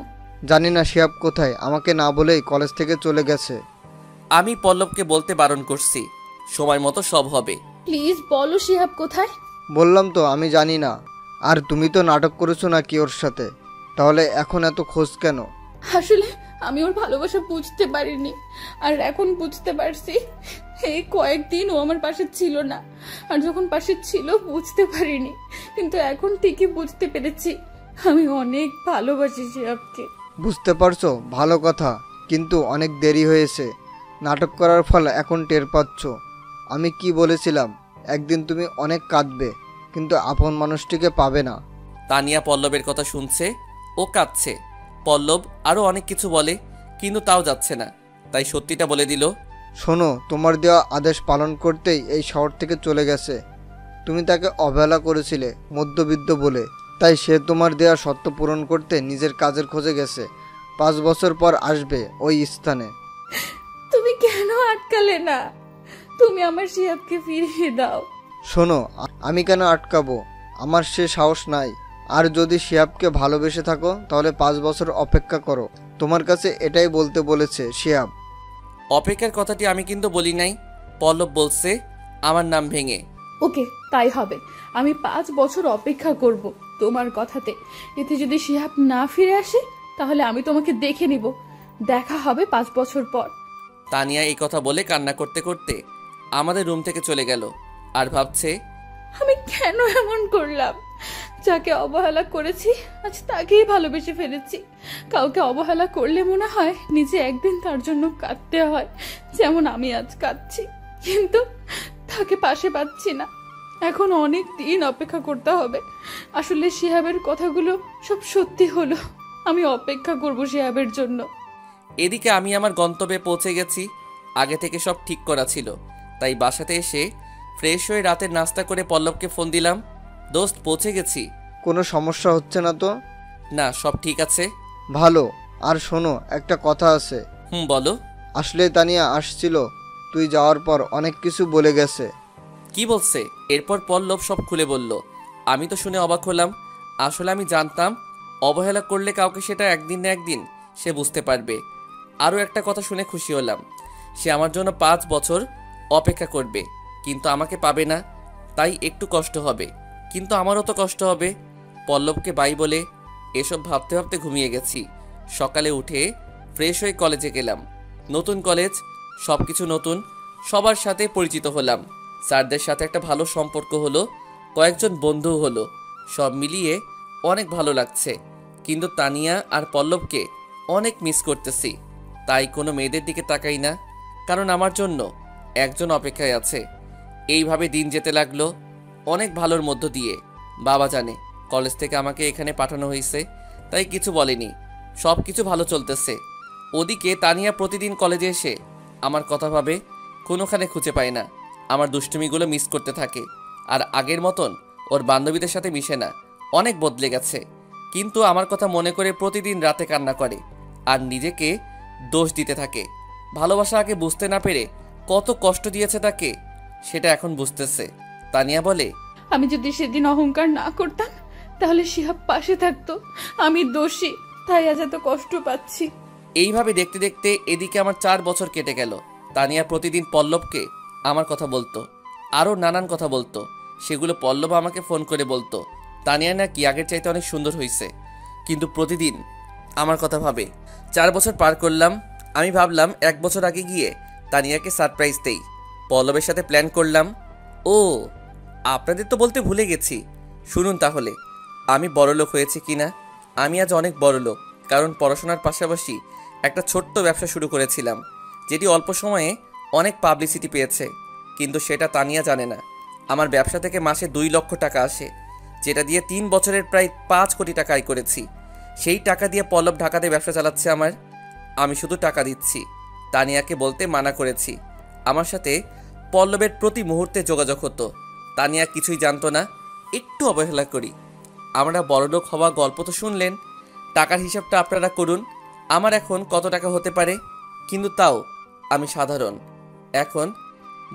জানি না শিহাব কোথায়, আমাকে না বলেই কলেজ থেকে চলে গেছে। আমি পল্লবকে বলতে বারণ করছি, সময় মতো সব হবে। প্লিজ বলো শিহাব কোথায়? বললাম তো আমি জানি না। আর তুমি তো নাটক করেছো নাকি ওর সাথে? তাহলে এখন এত খোঁজ কেন? আসলে আমি ওর ভালোবাসা বুঝতে পারিনি, আর এখন বুঝতে পারছি। এই কয়েকদিন ও আমার পাশে ছিল না, আর যখন পাশে ছিল বুঝতে পারিনি, কিন্তু এখন ঠিকই বুঝতে পেরেছি। আমি অনেক ভালোবাসি শিহাবকে। বুঝতে পারছো, ভালো কথা, কিন্তু অনেক দেরি হয়েছে। নাটক করার ফল এখন টের পাচ্ছ। আমি কি বলেছিলাম, একদিন তুমি অনেক কাঁদবে, কিন্তু আপন মানুষটিকে পাবে না। তানিয়া পল্লবের কথা শুনছে, ও কাঁদছে। পল্লব আরও অনেক কিছু বলে, কিন্তু তাও যাচ্ছে না, তাই সত্যিটা বলে দিল। শোনো, তোমার দেওয়া আদেশ পালন করতেই এই শহর থেকে চলে গেছে। তুমি তাকে অবহেলা করেছিলে মধ্যবিত্ত বলে, তাই সে তোমার দেওয়া শর্ত পূরণ করতে নিজের কাজের খোঁজে গেছে। 5 বছর পর আসবে ওই স্থানে। তুমি কেন আটকালে না? তুমি আমার শিহাবকে ফিরিয়ে দাও। শোনো, আমি কেন আটকাবো? আমার সে সাহস নাই। আর যদি শিহাবকে ভালোবেসে থাকো তাহলে 5 বছর অপেক্ষা করো। তোমার কাছে এটাই বলতে বলেছে শিহাব। অপেক্ষার কথাটি আমি কিন্তু বলি নাই, পল্লব বলছে আমার নাম ভেঙে। ওকে, তাই হবে। আমি 5 বছর অপেক্ষা করব তোমার কথাতে। এতে যদি শিহাব না ফিরে আসে, তাহলে আমি তোমাকে দেখে নিব। দেখা হবে 5 বছর পর। তানিয়া এই কথা বলে কান্না করতে করতে আমাদের রুম থেকে চলে গেল, আর ভাবছে আমি কেন এমন করলাম? যাকে অবহেলা করেছি আজ তাকেই ভালোবেসে ফেলেছি। কাউকে অবহেলা করলে মনে হয় নিজে একদিন তার জন্য কাঁদতে হয়, যেমন আমি আজ কাঁদছি, কিন্তু তাকে পাশে পাচ্ছি না। এখন অনেক দিন অপেক্ষা করতে হবে। আসলে শিহাবের কথাগুলো সব সত্যি হলো। আমি অপেক্ষা করব শিহাবের জন্য। এদিকে আমি আমার গন্তব্যে পৌঁছে গেছি। আগে থেকে সব ঠিক করা ছিল, তাই বাসাতে এসে ফ্রেশ হয়ে রাতের নাস্তা করে পল্লবকে ফোন দিলাম। দোস্ত, পৌঁছে গেছি। কোনো সমস্যা হচ্ছে না তো? না, সব ঠিক আছে। ভালো। আর শোনো, একটা কথা আছে। বলো। আসলে তানিয়া আসছিল, তুই যাওয়ার পর অনেক কিছু বলে গেছে। কি বলছে? এরপর পল্লব সব খুলে বলল। আমি তো শুনে অবাক হলাম। আসলে আমি জানতাম অবহেলা করলে কাউকে সেটা একদিন না একদিন সে বুঝতে পারবে। আরও একটা কথা শুনে খুশি হলাম, সে আমার জন্য 5 বছর অপেক্ষা করবে, কিন্তু আমাকে পাবে না, তাই একটু কষ্ট হবে, কিন্তু আমারও তো কষ্ট হবে। পল্লবকে বাই বলে এসব ভাবতে ভাবতে ঘুমিয়ে গেছি। সকালে উঠে ফ্রেশ হয়ে কলেজে গেলাম। নতুন কলেজ, সব কিছু নতুন, সবার সাথে পরিচিত হলাম। স্যারদের সাথে একটা ভালো সম্পর্ক হলো, কয়েকজন বন্ধু হলো। সব মিলিয়ে অনেক ভালো লাগছে, কিন্তু তানিয়া আর পল্লবকে অনেক মিস করতেছি। তাই কোনো মেয়েদের দিকে তাকাই না, কারণ আমার জন্য একজন অপেক্ষায় আছে। এইভাবে দিন যেতে লাগলো, অনেক ভালোর মধ্য দিয়ে। বাবা জানে কলেজ থেকে আমাকে এখানে পাঠানো হয়েছে, তাই কিছু বলেনি। সব কিছু ভালো চলতেছে। ওদিকে তানিয়া প্রতিদিন কলেজে এসে আমার কথা ভাবে, কোনোখানে খুঁজে পায় না। আমার দুষ্টুমিগুলো মিস করতে থাকে, আর আগের মতন ওর বান্ধবীদের সাথে মিশে না, অনেক বদলে গেছে। কিন্তু আমার কথা মনে করে প্রতিদিন রাতে কান্না করে আর নিজেকে দোষ দিতে থাকে। ভালোবাসা আগে বুঝতে না পেরে কত কষ্ট দিয়েছে তাকে, সেটা এখন বুঝতেছে। তানিয়া বলে, আমি যদি সেদিন অহংকার না করতাম তাহলে শিহাব পাশে থাকতো। আমি দোষী, তাই আজ এত কষ্ট পাচ্ছি। এইভাবে দেখতে দেখতে এদিকে আমার 4 বছর কেটে গেল। তানিয়া প্রতিদিন পল্লবকে আমার কথা বলতো, আরও নানান কথা বলতো। সেগুলো পল্লব আমাকে ফোন করে বলতো তানিয়া নাকি আগের চাইতে অনেক সুন্দর হয়েছে, কিন্তু প্রতিদিন আমার কথা ভাবে। 4 বছর পার করলাম। আমি ভাবলাম 1 বছর আগে গিয়ে তানিয়াকে সারপ্রাইজ দেই। পল্লবের সাথে প্ল্যান করলাম। ও, আপনাদের তো বলতে ভুলে গেছি, শুনুন তাহলে আমি বড়লোক হয়েছি কিনা। আমি আজ অনেক বড়লোক, কারণ পড়াশোনার পাশাপাশি একটা ছোট্ট ব্যবসা শুরু করেছিলাম, যেটি অল্প সময়ে অনেক পাবলিসিটি পেয়েছে। কিন্তু সেটা তানিয়া জানে না। আমার ব্যবসা থেকে মাসে 2 লক্ষ টাকা আসে, যেটা দিয়ে 3 বছরের প্রায় 5 কোটি টাকা আয় করেছি। সেই টাকা দিয়ে পল্লব ঢাকাতে ব্যবসা চালাচ্ছে আমার। আমি শুধু টাকা দিচ্ছি। তানিয়াকে বলতে মানা করেছি। আমার সাথে পল্লবের প্রতি মুহূর্তে যোগাযোগ হতো। তানিয়া কিছুই জানতো না, একটু অবহেলা করি। আমরা বড়লোক হওয়া গল্প তো শুনলেন, টাকার হিসাবটা আপনারা করুন। আমার এখন কত টাকা হতে পারে, কিন্তু তাও আমি সাধারণ। এখন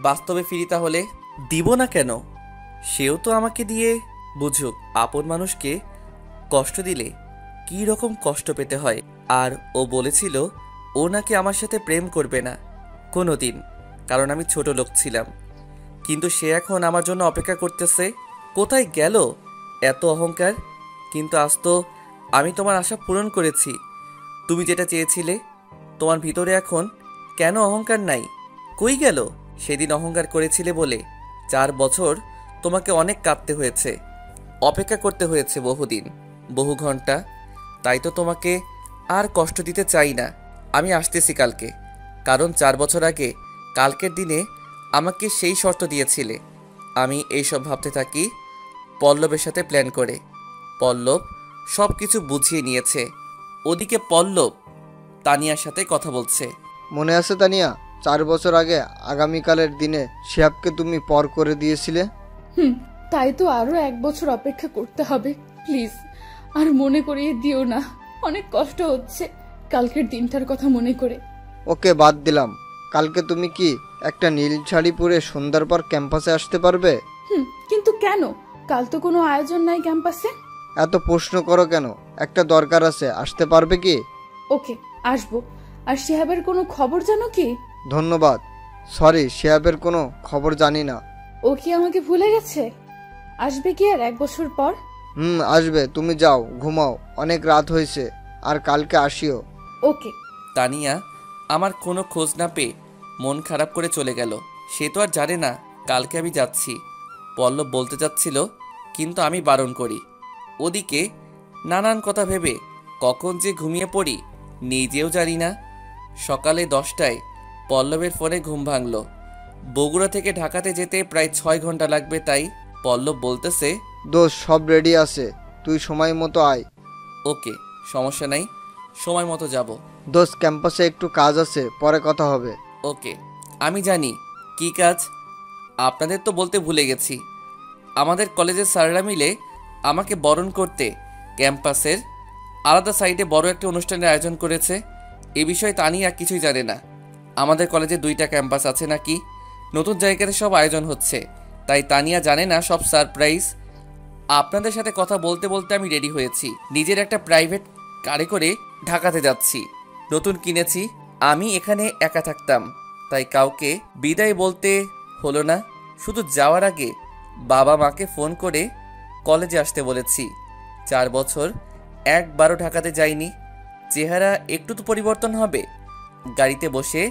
বাস্তবে ফিরি, তাহলে দিব না কেন? সেও তো আমাকে দিয়ে বুঝুক আপন মানুষকে কষ্ট দিলে কী রকম কষ্ট পেতে হয়। আর ও বলেছিল ও নাকি আমার সাথে প্রেম করবে না কোনো দিন, কারণ আমি ছোট লোক ছিলাম। কিন্তু সে এখন আমার জন্য অপেক্ষা করতেছে। কোথায় গেল এত অহংকার? কিন্তু আজ তো আমি তোমার আশা পূরণ করেছি। তুমি যেটা চেয়েছিলে, তোমার ভিতরে এখন কেন অহংকার নাই? কই গেল সেদিন অহংকার করেছিলে বলে? 4 বছর তোমাকে অনেক কাঁদতে হয়েছে, অপেক্ষা করতে হয়েছে বহুদিন, বহু ঘন্টা। তাই তো তোমাকে আর কষ্ট দিতে চাই না। আমি আসতেছি কালকে, কারণ 4 বছর আগে কালকের দিনে আমাকে সেই শর্ত দিয়েছিলে। আমি এইসব ভাবতে থাকি পল্লবের সাথে প্ল্যান করে। পল্লব সব কিছু বুঝিয়ে নিয়েছে। ওদিকে পল্লব তানিয়ার সাথে কথা বলছে। মনে আছে তানিয়া, 4 বছর আগে আগামীকালের দিনে শিহাবকে তুমি পর করে দিয়েছিলে? তাই তো আরো 1 বছর অপেক্ষা করতে হবে। প্লিজ আর মনে করিয়ে দিও না, অনেক কষ্ট হচ্ছে কালকের দিনটার কথা মনে করে। ওকে, বাদ দিলাম। কালকে তুমি কি একটা নীল শাড়ি পরে সন্ধ্যার পর ক্যাম্পাসে আসতে পারবে? কিন্তু কেন? কাল তো কোনো আয়োজন নাই ক্যাম্পাসে। এত প্রশ্ন করো কেন? একটা দরকার আছে, আসতে পারবে কি? ওকে, আসবো। আর শিহাবের কোনো খবর জানো কি? ধন্যবাদ। সরি, শিহাবের কোনো খবর জানি না। ও কি আমাকে ভুলে গেছে? আসবে কি আর 1 বছর পর? আসবে। তুমি যাও, ঘুমাও, অনেক রাত হয়েছে, আর কালকে আসিও। ওকে। তানিয়া আমার কোনো খোঁজ না পেয়ে মন খারাপ করে চলে গেল। সে তো আর জানে না কালকে আমি যাচ্ছি। পল্লব বলতে যাচ্ছিল, কিন্তু আমি বারণ করি। ওদিকে নানান কথা ভেবে কখন যে ঘুমিয়ে পড়ি নিজেও জানি না। সকালে 10টায় পল্লবের ফোনে ঘুম ভাঙল। বগুড়া থেকে ঢাকাতে যেতে প্রায় 6 ঘন্টা লাগবে। তাই পল্লব বলতেছে, দোস্ত সব রেডি আছে, তুই সময় মতো আয়। ওকে, সমস্যা নাই, সময় মতো যাব। দোস্ত ক্যাম্পাসে একটু কাজ আছে, পরে কথা হবে। ওকে, আমি জানি কি কাজ। আপনাদের তো বলতে ভুলে গেছি, আমাদের কলেজের স্যাররা মিলে আমাকে বরণ করতে ক্যাম্পাসের আলাদা সাইডে বড় একটা অনুষ্ঠানের আয়োজন করেছে। এ বিষয়ে তানিয়া কিছুই জানে না। আমাদের কলেজে 2টা ক্যাম্পাস আছে নাকি, নতুন জায়গাতে সব আয়োজন হচ্ছে। তাই তানিয়া জানে না সব সারপ্রাইজ। আপনাদের সাথে কথা বলতে বলতে আমি রেডি হয়েছি, নিজের একটা প্রাইভেট কারে করে ঢাকাতে যাচ্ছি। নতুন কিনেছি। আমি এখানে একা থাকতাম, তাই কাউকে বিদায় বলতে হলো না। শুধু যাওয়ার আগে বাবা মাকে ফোন করে কলেজে আসতে বলেছি। 4 বছর একবারও ঢাকাতে যাইনি। চেহারা একটু তো পরিবর্তন হবে। গাড়িতে বসে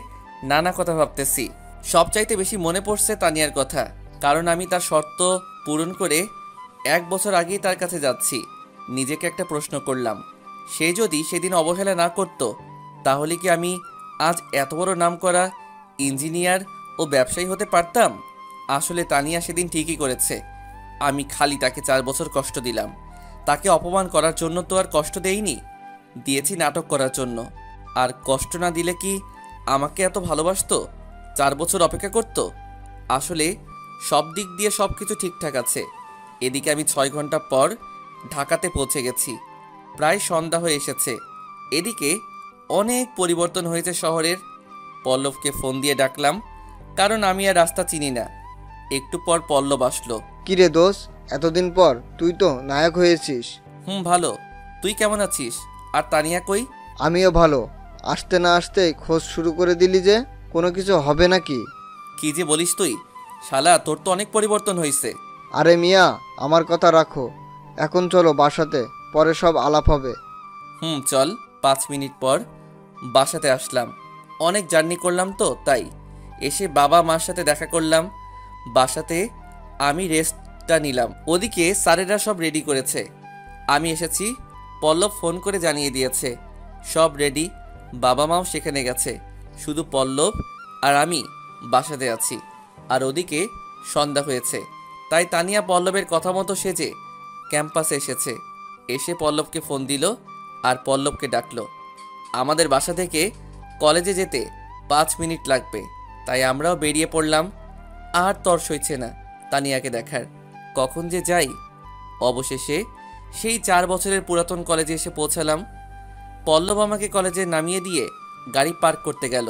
নানা কথা ভাবতেছি। সবচাইতে বেশি মনে পড়ছে তানিয়ার কথা, কারণ আমি তার শর্ত পূরণ করে 1 বছর আগেই তার কাছে যাচ্ছি। নিজেকে একটা প্রশ্ন করলাম, সে যদি সেদিন অবহেলা না করত, তাহলে কি আমি আজ এত বড় নামকরা ইঞ্জিনিয়ার ও ব্যবসায়ী হতে পারতাম? আসলে তানিয়া সেদিন ঠিকই করেছে। আমি খালি তাকে 4 বছর কষ্ট দিলাম। তাকে অপমান করার জন্য তো আর কষ্ট দেইনি, দিয়েছি নাটক করার জন্য। আর কষ্ট না দিলে কি আমাকে এত ভালোবাসতো, 4 বছর অপেক্ষা করত? আসলে সব দিক দিয়ে সব কিছু ঠিকঠাক আছে। এদিকে আমি 6 ঘন্টা পর ঢাকাতে পৌঁছে গেছি। প্রায় সন্ধ্যা হয়ে এসেছে। এদিকে অনেক পরিবর্তন হয়েছে শহরের। পল্লবকে ফোন দিয়ে ডাকলাম, কারণ আমি আর রাস্তা চিনি না। একটু পর পল্লব আসলো। কিরে দোষ, এতদিন পর তুই তো নায়ক হয়েছিস। ভালো। তুই কেমন আছিস? আর তানিয়া কই? আমিও ভালো। আসতে না আসতেই খোঁজ শুরু করে দিলি যে, কোনো কিছু হবে নাকি? কি যে বলিস তুই, শালা তোর তো অনেক পরিবর্তন হয়েছে। আরে মিয়া, আমার কথা রাখো। এখন চলো বাসাতে, পরে সব আলাপ হবে। চল। 5 মিনিট পর বাসাতে আসলাম। অনেক জার্নি করলাম তো, তাই এসে বাবা মার সাথে দেখা করলাম। বাসাতে আমি রেস্টটা নিলাম। ওদিকে স্যারেরা সব রেডি করেছে। আমি এসেছি, পল্লব ফোন করে জানিয়ে দিয়েছে সব রেডি। বাবা মাও সেখানে গেছে, শুধু পল্লব আর আমি বাসাতে আছি। আর ওদিকে সন্ধ্যা হয়েছে, তাই তানিয়া পল্লবের কথা মতো সেজে ক্যাম্পাসে এসেছে। এসে পল্লবকে ফোন দিল আর পল্লবকে ডাকলো। আমাদের বাসা থেকে কলেজে যেতে 5 মিনিট লাগবে, তাই আমরাও বেরিয়ে পড়লাম। আর তর সইছে না তানিয়াকে দেখার। কখন যে যাই। অবশেষে সেই 4 বছরের পুরাতন কলেজে এসে পৌঁছালাম। পল্লব আমাকে কলেজে নামিয়ে দিয়ে গাড়ি পার্ক করতে গেল।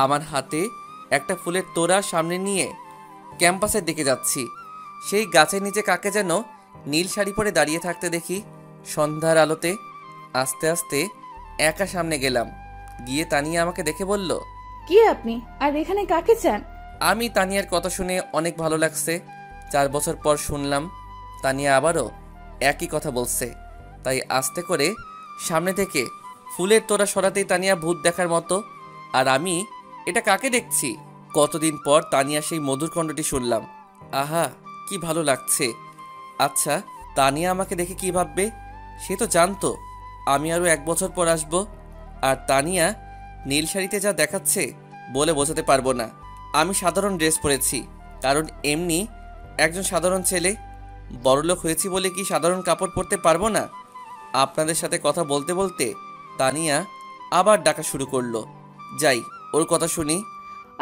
আমার হাতে একটা ফুলের তোড়া সামনে নিয়ে ক্যাম্পাসের দিকে যাচ্ছি। সেই গাছের নিচে কাকে যেন নীল শাড়ি পরে দাঁড়িয়ে থাকতে দেখি সন্ধ্যার আলোতে। আস্তে আস্তে একা সামনে গেলাম। গিয়ে তানিয়া আমাকে দেখে বলল, কি আপনি আর এখানে কাকে চান? আমি তানিয়ার কথা শুনে অনেক ভালো লাগছে। 4 বছর পর শুনলাম তানিয়া আবারও একই কথা বলছে, তাই আস্তে করে সামনে থেকে ফুলের তোড়া সরাতেই তানিয়া ভূত দেখার মতো। আর আমি এটা কাকে দেখছি? কতদিন পর তানিয়া সেই মধুর কণ্ঠটি শুনলাম। আহা, কি ভালো লাগছে। আচ্ছা, তানিয়া আমাকে দেখে কি ভাববে? সে তো জানতো আমি আরও 1 বছর পর আসব। আর তানিয়া নীল শাড়িতে যা দেখাচ্ছে বলে বোঝাতে পারবো না। আমি সাধারণ ড্রেস পরেছি, কারণ এমনি একজন সাধারণ ছেলে। বড়লোক হয়েছি বলে কি সাধারণ কাপড় পরতে পারবো না? আপনাদের সাথে কথা বলতে বলতে তানিয়া আবার ডাকা শুরু করলো। যাই, ওর কথা শুনি।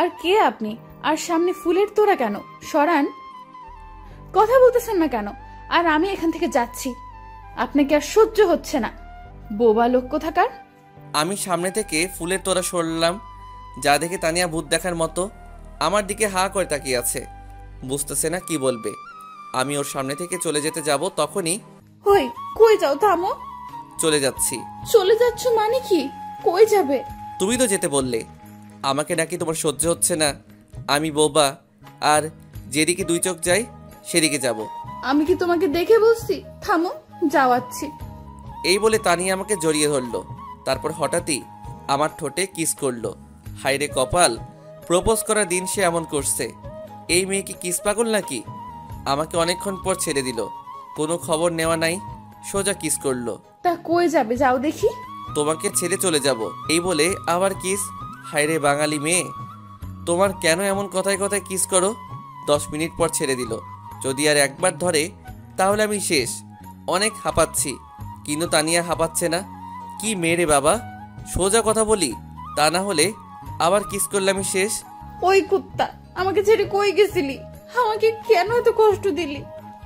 আর কে আপনি? আর সামনে ফুলের তোড়া কেন? সরান। কথা বলতেছেন না কেন? আর আমি এখান থেকে যাচ্ছি। আপনাকে আর সহ্য হচ্ছে না, বোবা লোক কোথাকার। আমি সামনে থেকে ফুলের তোড়া সরলাম, যা দেখে তানিয়া ভূত দেখার মতো আমার দিকে হা করে তাকিয়ে আছে। বুঝতেছে না কি বলবে। আমি ওর সামনে থেকে চলে যেতে যাব, তখনই হই, কই যাও? থামো। চলে যাচ্ছি। চলে যাচ্ছ মানে কি? কই যাবে? তুমি তো যেতে বললে। আমাকে নাকি তোমার সহ্য হচ্ছে না, আমি বোবা, আর যেদিকে 2 চোখ যাই সেদিকে যাব। আমি কি তোমাকে দেখে বলছি থামো? যাওয়াচ্ছি। এই বলে তানিয়া আমাকে জড়িয়ে ধরলো। তারপর হঠাৎই আমার ঠোঁটে কিস করলো। হায়রে কপাল, প্রপোজ করার দিন সে এমন করছে। এই মেয়ে কি কিস পাগল নাকি? আমাকে অনেকক্ষণ পর ছেড়ে দিল। কোনো খবর নেওয়া নাই, সোজা কিস করলো। তা কই যাবে? যাও দেখি। তোমাকে ছেড়ে চলে যাব। এই বলে আবার কিস। হায়রে বাঙালি মেয়ে, তোমার কেন এমন কথায় কথায় কিস করো? 10 মিনিট পর ছেড়ে দিল। যদি আর একবার ধরে তাহলে আমি শেষ। অনেক হাঁপাচ্ছি, কিন্তু তানিয়া হাঁপাচ্ছে না। কি মেরে বাবা, সোজা কথা বলি, তা না হলে আবার কিস করলে আমি শেষ। ওই কুত্তা, আমাকে ছেড়ে কই গেছিলি? আমাকে কেন এত কষ্ট দিলি?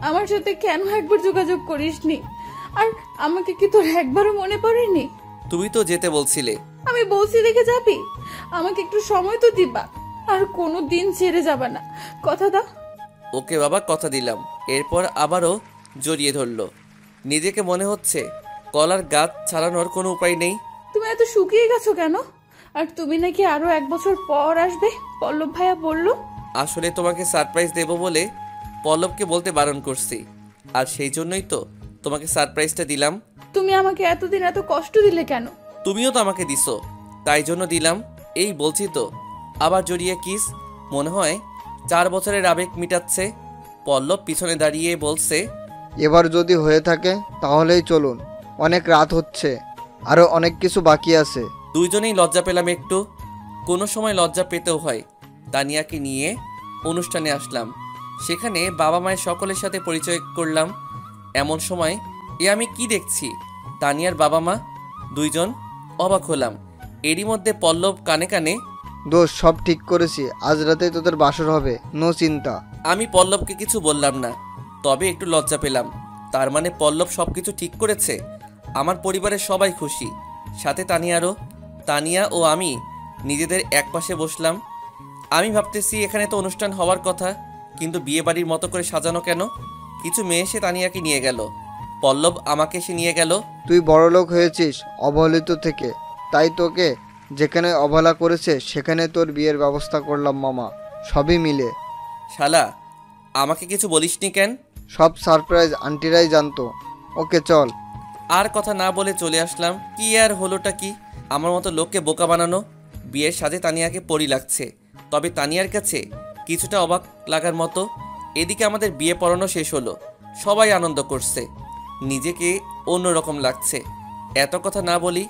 আমার সাথে কেন একবার যোগাযোগ করিসনি? আর আমাকে কি তোর একবারও মনে পড়েনি? তুমি তো যেতে বলছিলে। আমি বলছি দেখে যাবি? আমাকে একটু সময় তো দিবা। আর কোনো দিন ছেড়ে যাবা না, কথা দাও। ওকে বাবা, কথা দিলাম। এরপর আবারও জড়িয়ে ধরলো। নিজেকে মনে হচ্ছে কলার গাছ ছাড়ানোর কোনো উপায় নেই। তুমি এত শুকিয়ে গেছো কেন? আর তুমি নাকি আরো 1 বছর পর আসবে, পল্লব ভাইয়া বললো। আসলে তোমাকে সারপ্রাইজ দেব বলে পল্লবকে বলতে বারণ করছি, আর সেই জন্যই তো তোমাকে সারপ্রাইজটা দিলাম। তুমি আমাকে এতদিন এত কষ্ট দিলে কেন? তুমিও তো আমাকে দিছো, তাই জন্য দিলাম। এই বলছি তো। আবার জড়িয়ে কিস। মনে হয় 4 বছরের আবেগ মিটাচ্ছে। পল্লব পিছনে দাঁড়িয়ে বলছে, এবার যদি হয়ে থাকে তাহলেই চলুন, অনেক রাত হচ্ছে, আরও অনেক কিছু বাকি আছে। দুইজনেই লজ্জা পেলাম একটু। কোনো সময় লজ্জা পেতেও হয়। তানিয়াকে নিয়ে অনুষ্ঠানে আসলাম। সেখানে বাবা মায়ের সকলের সাথে পরিচয় করলাম। এমন সময় আমি কি দেখছি, তানিয়ার বাবা মা দুইজন। অবাক হলাম। এরই মধ্যে পল্লব কানে কানে, দোষ সব ঠিক করেছি, আজ রাতে তোদের বাসর হবে, নো চিন্তা। আমি পল্লবকে কিছু বললাম না, তবে একটু লজ্জা পেলাম। তার মানে পল্লব সব কিছু ঠিক করেছে। আমার পরিবারের সবাই খুশি, সাথে তানিয়ারও। তানিয়া ও আমি নিজেদের একপাশে বসলাম। আমি ভাবতেছি এখানে তো অনুষ্ঠান হওয়ার কথা, কিন্তু বিয়ে বাড়ির মতো করে সাজানো কেন? কিছু মেয়ে এসে তানিয়াকে নিয়ে গেল। পল্লব আমাকে এসে নিয়ে গেল। তুই বড়লোক হয়েছিস অবহেলিত থেকে, তাই তোকে যেখানে অবহেলা করেছে সেখানে তোর বিয়ের ব্যবস্থা করলাম মামা, সবই মিলে। শালা, আমাকে কিছু বলিসনি কেন? সব সারপ্রাইজ আন্টিরাই জানতো। ওকে চল। আর কথা না বলে চলে আসলাম। কি আর হলোটা কি, আমার মতো লোককে বোকা বানানো। বিয়ের সাথে তানিয়াকে পরি লাগছে, তবে তানিয়ার কাছে কিছুটা অবাক লাগার মতো। এদিকে আমাদের বিয়ে পড়ানো শেষ হলো, সবাই আনন্দ করছে, নিজেকে অন্যরকম লাগছে। এত কথা না বলি,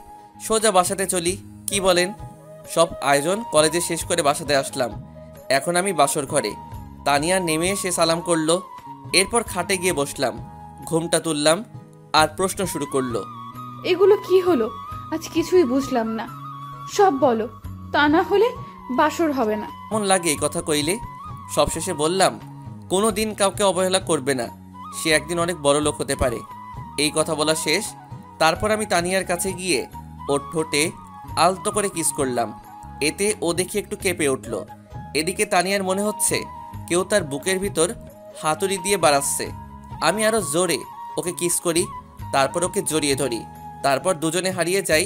সোজা বাসাতে চলি, কি বলেন? সব আয়োজন কলেজে শেষ করে বাসাতে আসলাম। এখন আমি বাসর ঘরে। তানিয়া নেমে এসে সালাম করলো। এরপর খাটে গিয়ে বসলাম, ঘুমটা তুললাম, আর প্রশ্ন শুরু করলো। এগুলো কি হলো? আজ কিছুই বুঝলাম না, সব বলো, তা না হলে বাসর হবে না। কেমন লাগে এই কথা কইলে? সবশেষে বললাম, কোনো দিন কাউকে অবহেলা করবে না, সে একদিন অনেক বড় লোক হতে পারে। এই কথা বলা শেষ। তারপর আমি তানিয়ার কাছে গিয়ে ওর ঠোঁটে আলতো করে কিস করলাম। এতে ও দেখি একটু কেঁপে উঠল। এদিকে তানিয়ার মনে হচ্ছে কেউ তার বুকের ভিতর হাতুড়ি দিয়ে বাড়াচ্ছে। আমি আরো জোরে ওকে কিস করি, তারপর ওকে জড়িয়ে ধরি। তারপর দুজনে হারিয়ে যাই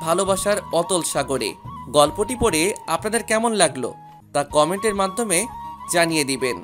ভালোবাসার অতল সাগরে। গল্পটি পড়ে আপনাদের কেমন লাগলো তা কমেন্টের মাধ্যমে জানিয়ে দিবেন।